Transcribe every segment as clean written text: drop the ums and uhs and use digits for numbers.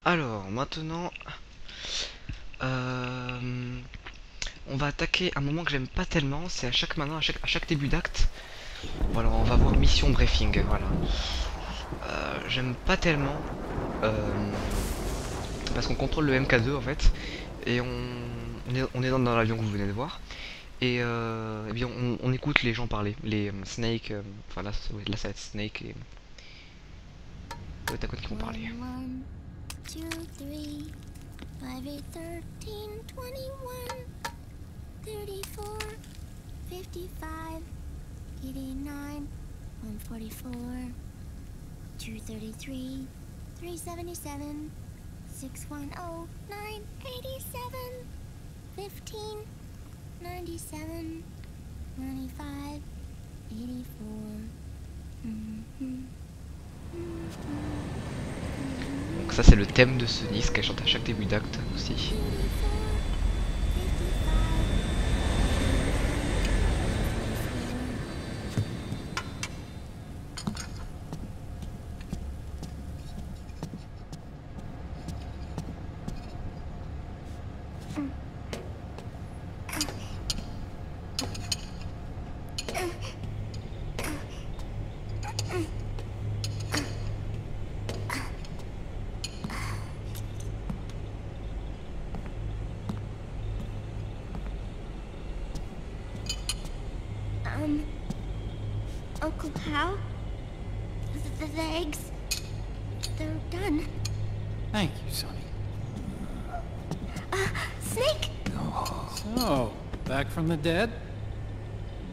Alors, maintenant, on va attaquer un moment que j'aime pas tellement, c'est à chaque début d'acte. Voilà, on va voir mission briefing, voilà. J'aime pas tellement, parce qu'on contrôle le MK2 en fait, et on est dans l'avion que vous venez de voir, et, eh bien on écoute les gens parler, les Snake, enfin là, ouais, là ça va être Snake et Attaquons qui vont parler. 1, 1, 2, 3, 5, 8, 13, 21, 34, 55, 89, 144, 233, 377, 610, 987, 15, 97, 95, 84. Donc ça c'est le thème de ce disque qu'elle chante à chaque début d'acte aussi. Uncle Hal? The eggs? They're done. Thank you, Sonny. Snake? So, back from the dead?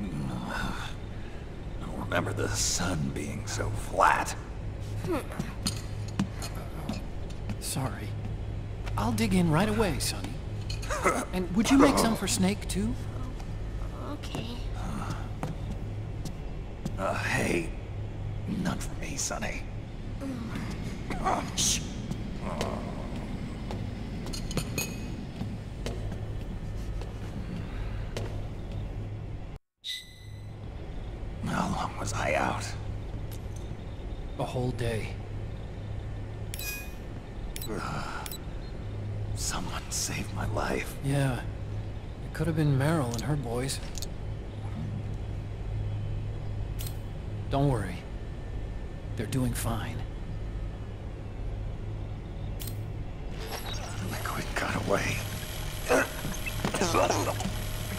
I don't remember the sun being so flat. Sorry. I'll dig in right away, Sonny. And would you make some for Snake, too? Okay. Hey, none for me, Sonny. Shh. How long was I out? A whole day. Someone saved my life. Yeah. It could have been Meryl and her boys. Don't worry. They're doing fine. Liquid got away.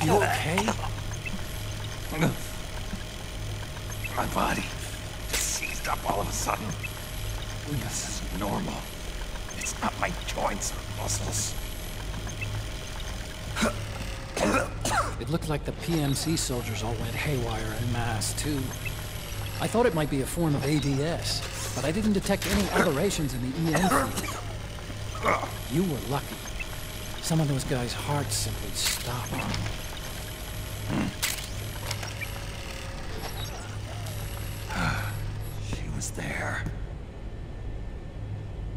You okay? My body seized up all of a sudden. This isn't normal. It's not my joints or muscles. It looked like the PMC soldiers all went haywire en masse, too. I thought it might be a form of ADS, but I didn't detect any aberrations in the EM field. You were lucky. Some of those guys' hearts simply stopped. She was there.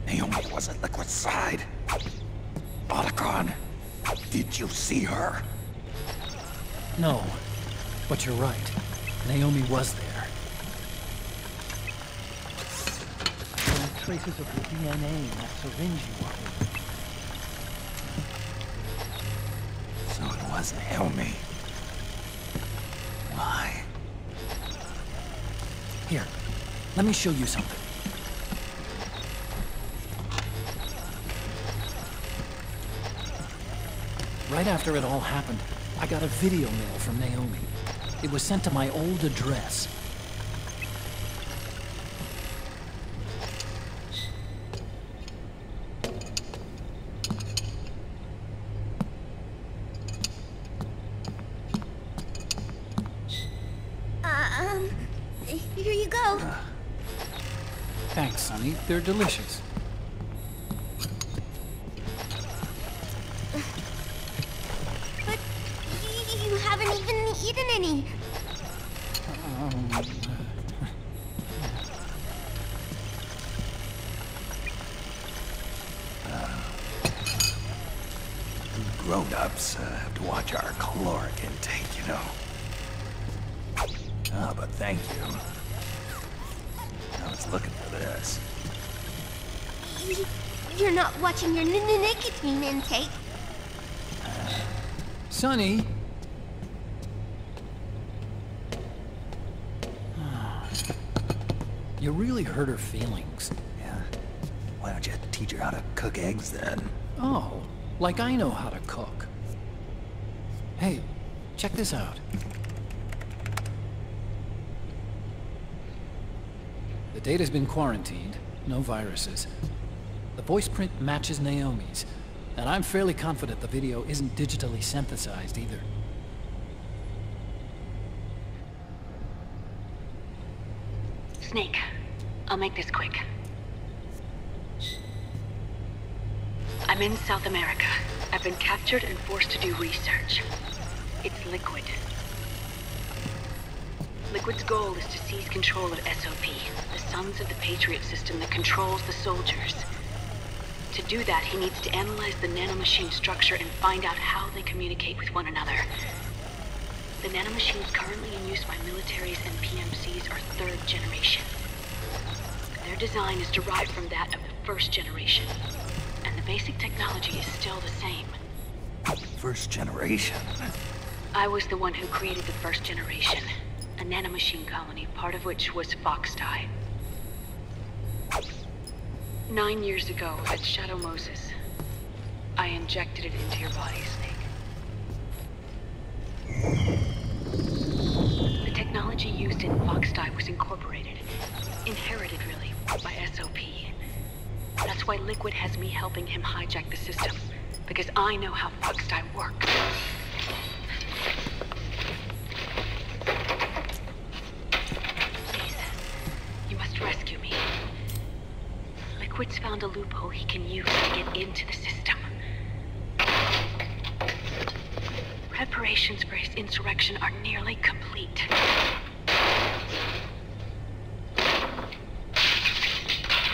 Naomi was at Liquid's side. Otacon, did you see her? No, but you're right. Naomi was there. There are traces of her DNA in that syringe you offered. So it was Naomi. Why? Here, let me show you something. Right after it all happened, I got a video mail from Naomi. It was sent to my old address. Here you go. Thanks, Sonny. They're delicious. But you haven't even eaten any. Grown-ups have to watch our caloric intake, you know. Ah, but thank you. I was looking for this. you're not watching your nicotine intake. Sonny! You really hurt her feelings. Yeah. Why don't you teach her how to cook eggs then? Oh, like I know how to cook. Hey, check this out. The data's been quarantined, no viruses. The voice print matches Naomi's, and I'm fairly confident the video isn't digitally synthesized either. Snake, I'll make this quick. I'm in South America. I've been captured and forced to do research. It's Liquid. Liquid's goal is to seize control of SOP, the Sons of the Patriot system that controls the soldiers. To do that, he needs to analyze the nanomachine structure and find out how they communicate with one another. The nanomachines currently in use by militaries and PMCs are third generation. Their design is derived from that of the first generation, and the basic technology is still the same. First generation? I was the one who created the first generation, a nanomachine colony, part of which was Fox-Die. 9 years ago, at Shadow Moses, I injected it into your body, Snake. The technology used in Fox-Die was incorporated, inherited really, by SOP. That's why Liquid has me helping him hijack the system, because I know how Fox-Die works. Please, you must rescue me. Liquid's found a loophole he can use to get into the system. Preparations for his insurrection are nearly complete.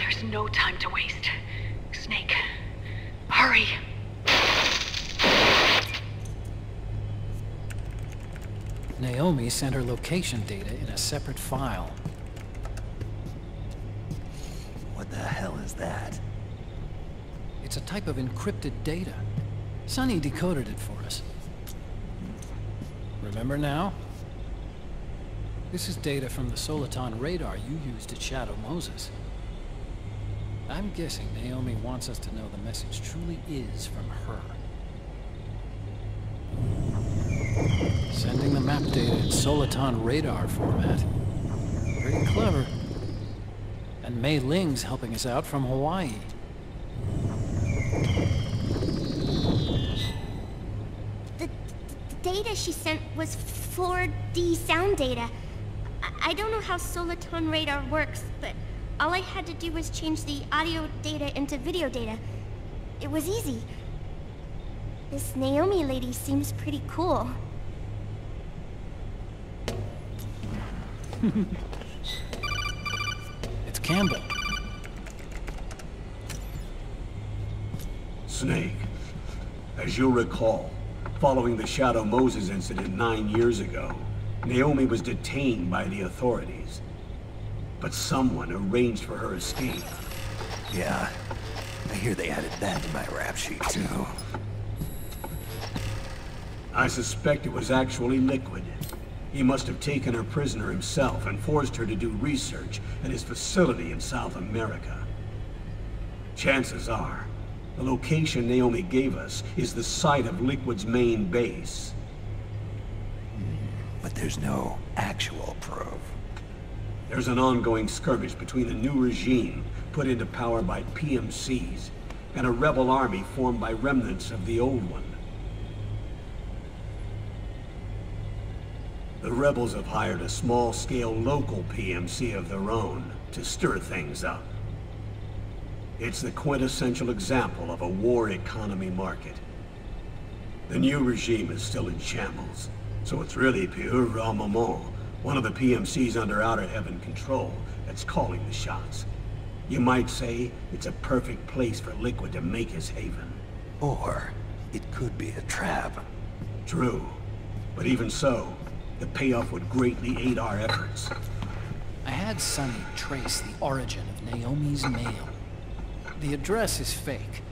There's no time to waste. Snake, hurry! Naomi sent her location data in a separate file. What the hell is that? It's a type of encrypted data. Sonny decoded it for us. Remember now? This is data from the Soliton radar you used at Shadow Moses. I'm guessing Naomi wants us to know the message truly is from her. Sending the map data in Soliton radar format. Pretty clever. And Mei Ling's helping us out from Hawaii. The data she sent was 4D sound data. I don't know how Soliton radar works, but all I had to do was change the audio data into video data. It was easy. This Naomi lady seems pretty cool. It's Campbell. Snake, as you'll recall, following the Shadow Moses incident 9 years ago, Naomi was detained by the authorities. But someone arranged for her escape. Yeah, I hear they added that to my rap sheet too. I suspect it was actually Liquid. He must have taken her prisoner himself and forced her to do research at his facility in South America. Chances are, the location Naomi gave us is the site of Liquid's main base. But there's no actual proof. There's an ongoing skirmish between a new regime put into power by PMCs and a rebel army formed by remnants of the old one. The rebels have hired a small-scale local PMC of their own to stir things up. It's the quintessential example of a war economy market. The new regime is still in shambles, so it's really Pure Moment, one of the PMCs under Outer Heaven control, that's calling the shots. You might say it's a perfect place for Liquid to make his haven. Or it could be a trap. True, but even so, the payoff would greatly aid our efforts. I had Sonny trace the origin of Naomi's mail. The address is fake,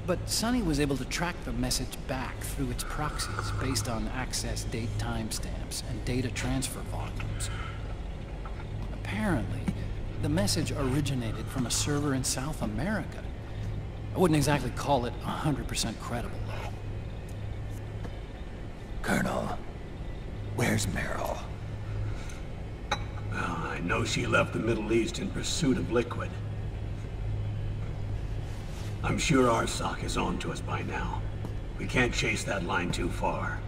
but Sonny was able to track the message back through its proxies based on access date timestamps and data transfer volumes. Apparently, the message originated from a server in South America. I wouldn't exactly call it 100% credible, though. Colonel, where's Meryl? Well, I know she left the Middle East in pursuit of liquid. I'm sure Arsak is on to us by now. We can't chase that line too far.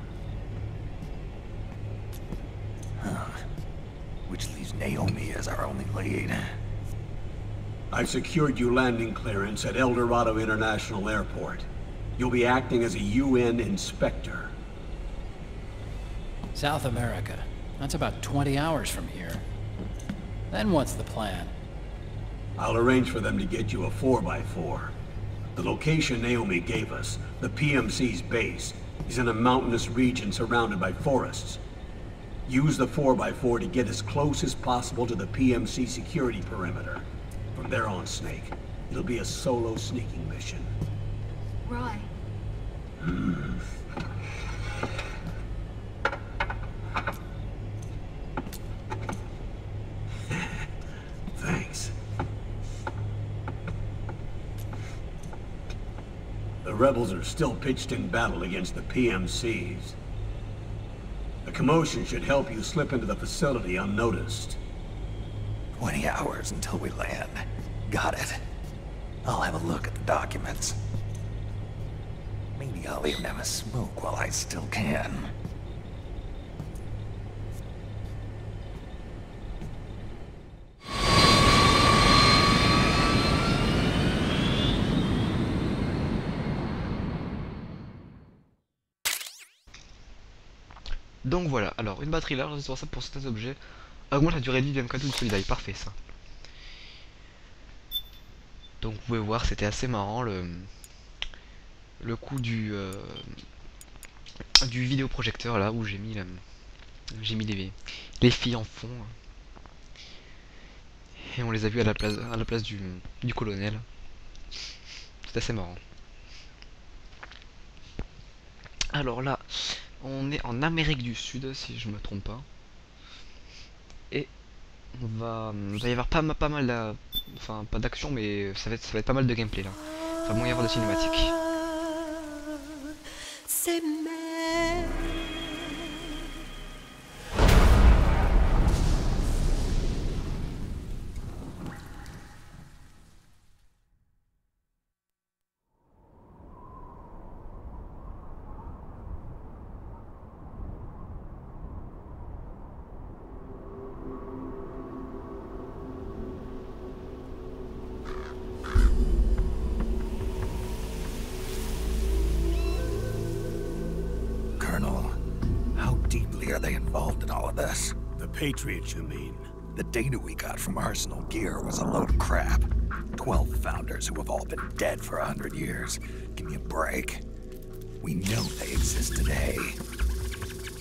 Which leaves Naomi as our only lead. I've secured you landing clearance at El Dorado International Airport. You'll be acting as a UN inspector. South America. That's about 20 hours from here. Then what's the plan? I'll arrange for them to get you a 4x4. The location Naomi gave us, the PMC's base, is in a mountainous region surrounded by forests. Use the 4x4 to get as close as possible to the PMC security perimeter. From there on, Snake, it'll be a solo sneaking mission. Roy. Thanks. The rebels are still pitched in battle against the PMCs. The commotion should help you slip into the facility unnoticed. 20 hours until we land. Got it. I'll have a look at the documents. Maybe I'll even have a smoke while I still can. Donc voilà, alors une batterie large responsable pour certains objets augmente la durée de vie du MK.II de Solidaï, parfait ça. Donc vous pouvez voir, c'était assez marrant le coup du vidéoprojecteur là où j'ai mis les filles en fond et on les a vues à la place du colonel. C'est assez marrant. Alors là, on est en Amérique du Sud si je me trompe pas. Et il va y avoir pas mal enfin pas d'action mais ça va être pas mal de gameplay là. Ça va moins y avoir de cinématiques. Are they involved in all of this? The Patriot, you mean? The data we got from Arsenal Gear was a load of crap. 12 founders who have all been dead for 100 years. Give me a break. We know they exist today.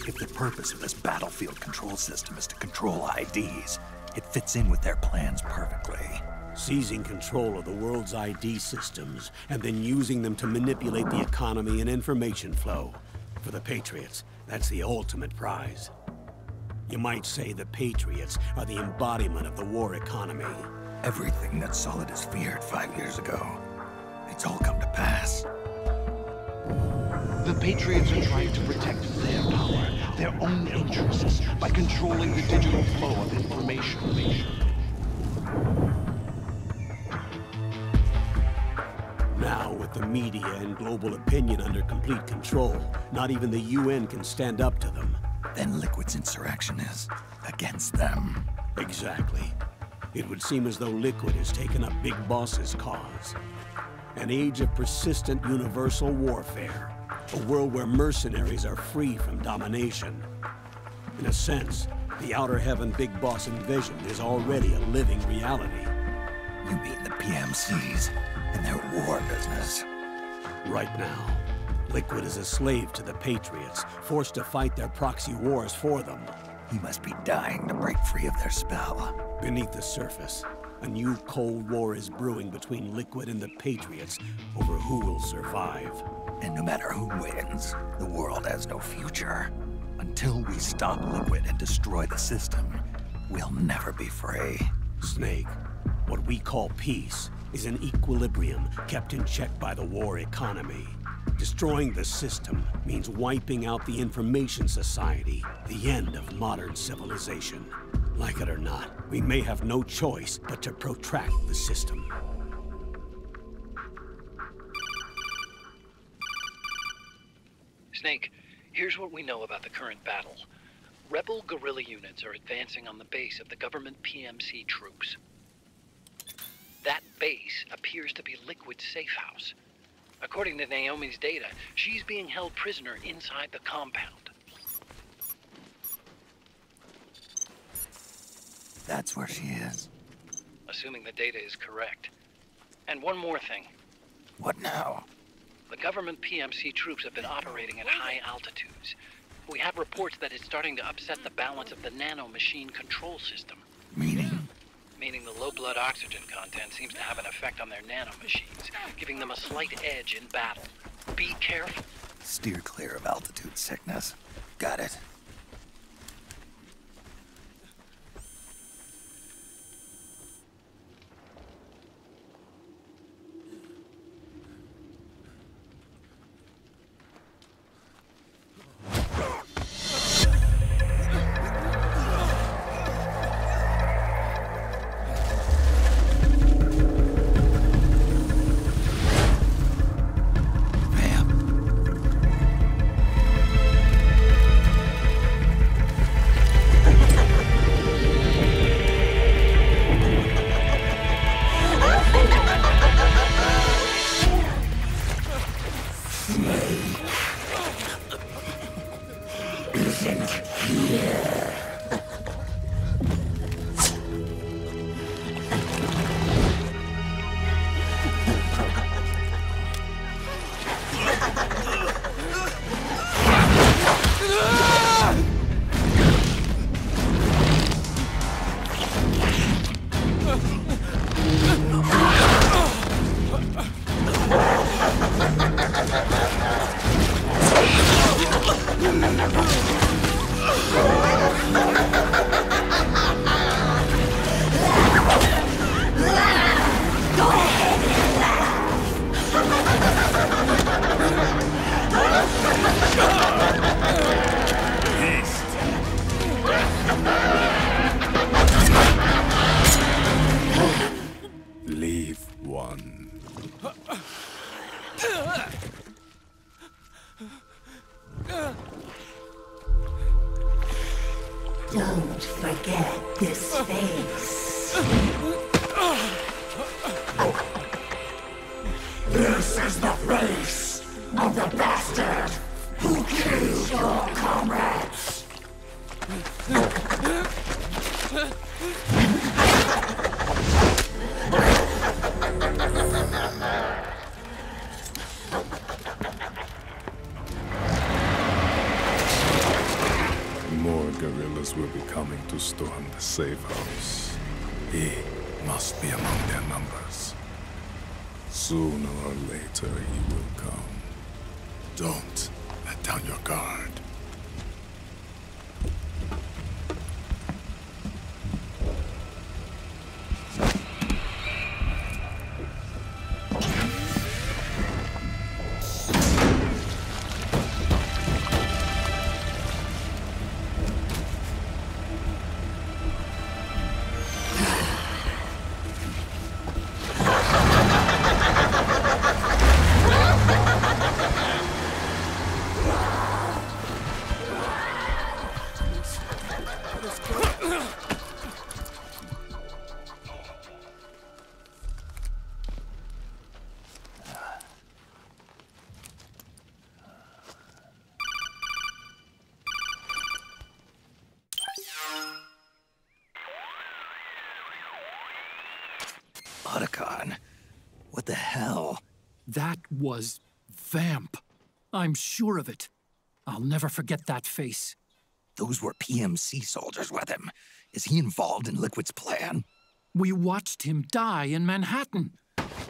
If the purpose of this battlefield control system is to control IDs, it fits in with their plans perfectly. Seizing control of the world's ID systems, and then using them to manipulate the economy and information flow. For the Patriots, that's the ultimate prize. You might say the Patriots are the embodiment of the war economy. Everything that Solidus feared 5 years ago, it's all come to pass. The Patriots are trying to protect their power, their own interests, by controlling the digital flow of information. Now, with the media and global opinion under complete control, not even the UN can stand up to them. Then Liquid's insurrection is against them. Exactly. It would seem as though Liquid has taken up Big Boss's cause. An age of persistent universal warfare. A world where mercenaries are free from domination. In a sense, the Outer Heaven Big Boss envisioned is already a living reality. You mean the PMCs and their war business? Right now, Liquid is a slave to the Patriots, forced to fight their proxy wars for them. He must be dying to break free of their spell. Beneath the surface, A new Cold War is brewing between Liquid and the Patriots over who will survive. And no matter who wins, the world has no future. Until we stop Liquid and destroy the system, we'll never be free. Snake, what we call peace is an equilibrium kept in check by the war economy. Destroying the system means wiping out the information society, the end of modern civilization. Like it or not, we may have no choice but to protract the system. Snake, here's what we know about the current battle. Rebel guerrilla units are advancing on the base of the government PMC troops. That base appears to be Liquid's safe house. According to Naomi's data, she's being held prisoner inside the compound. That's where she is. Assuming the data is correct. And one more thing. What now? The government PMC troops have been operating at high altitudes. We have reports that it's starting to upset the balance of the nano-machine control system. Meaning? Meaning the low blood oxygen content seems to have an effect on their nano-machines, giving them a slight edge in battle. Be careful. Steer clear of altitude sickness. Got it. Leave one. Don't forget this face. This is the face of the bastard who killed your comrades. More guerrillas will be coming to storm the safe house. He must be among their numbers. Sooner or later he will come. Don't let down your guard. Otacon, what the hell? That was Vamp. I'm sure of it. I'll never forget that face. Those were PMC soldiers with him. Is he involved in Liquid's plan? We watched him die in Manhattan.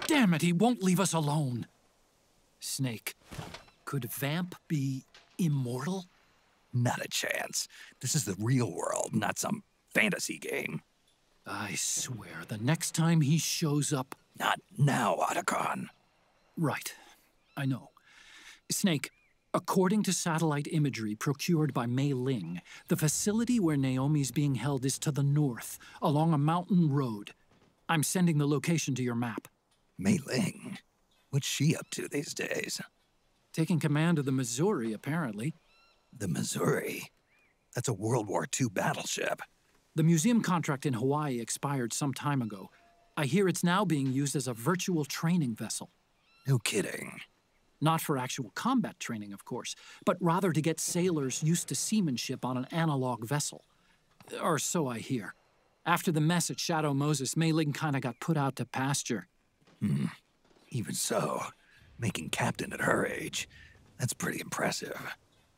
Damn it, he won't leave us alone. Snake, could Vamp be immortal? Not a chance. This is the real world, not some fantasy game. I swear, the next time he shows up... Not now, Otacon. Right. I know. Snake, according to satellite imagery procured by Mei Ling, the facility where Naomi's being held is to the north, along a mountain road. I'm sending the location to your map. Mei Ling? What's she up to these days? Taking command of the Missouri, apparently. The Missouri? That's a World War II battleship. The museum contract in Hawaii expired some time ago. I hear it's now being used as a virtual training vessel. No kidding. Not for actual combat training, of course, but rather to get sailors used to seamanship on an analog vessel. Or so I hear. After the mess at Shadow Moses, Mei Ling kinda got put out to pasture. Even so, making captain at her age, that's pretty impressive.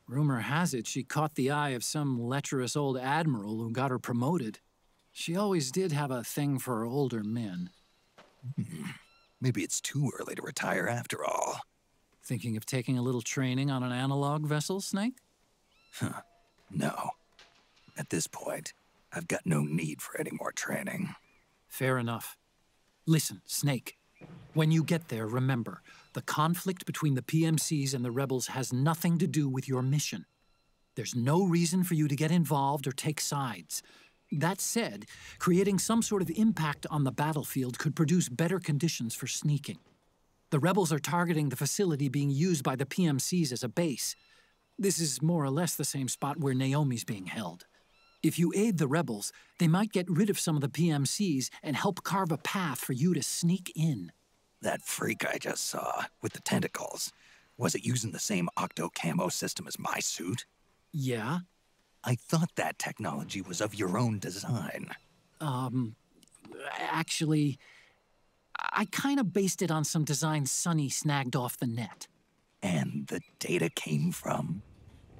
Rumor has it she caught the eye of some lecherous old admiral who got her promoted. She always did have a thing for older men. Maybe it's too early to retire after all. Thinking of taking a little training on an analog vessel, Snake? No. At this point, I've got no need for any more training. Fair enough. Listen, Snake. When you get there, remember, the conflict between the PMCs and the rebels has nothing to do with your mission. There's no reason for you to get involved or take sides. That said, creating some sort of impact on the battlefield could produce better conditions for sneaking. The rebels are targeting the facility being used by the PMCs as a base. This is more or less the same spot where Naomi's being held. If you aid the rebels, they might get rid of some of the PMCs and help carve a path for you to sneak in. That freak I just saw, with the tentacles, was it using the same octo camo system as my suit? Yeah? I thought that technology was of your own design. Actually, I kinda based it on some design Sonny snagged off the net. And the data came from?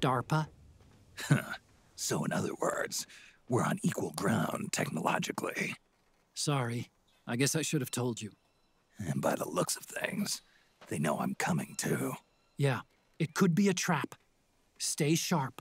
DARPA? So in other words, we're on equal ground technologically. Sorry. I guess I should have told you. And by the looks of things, they know I'm coming too. Yeah, it could be a trap. Stay sharp.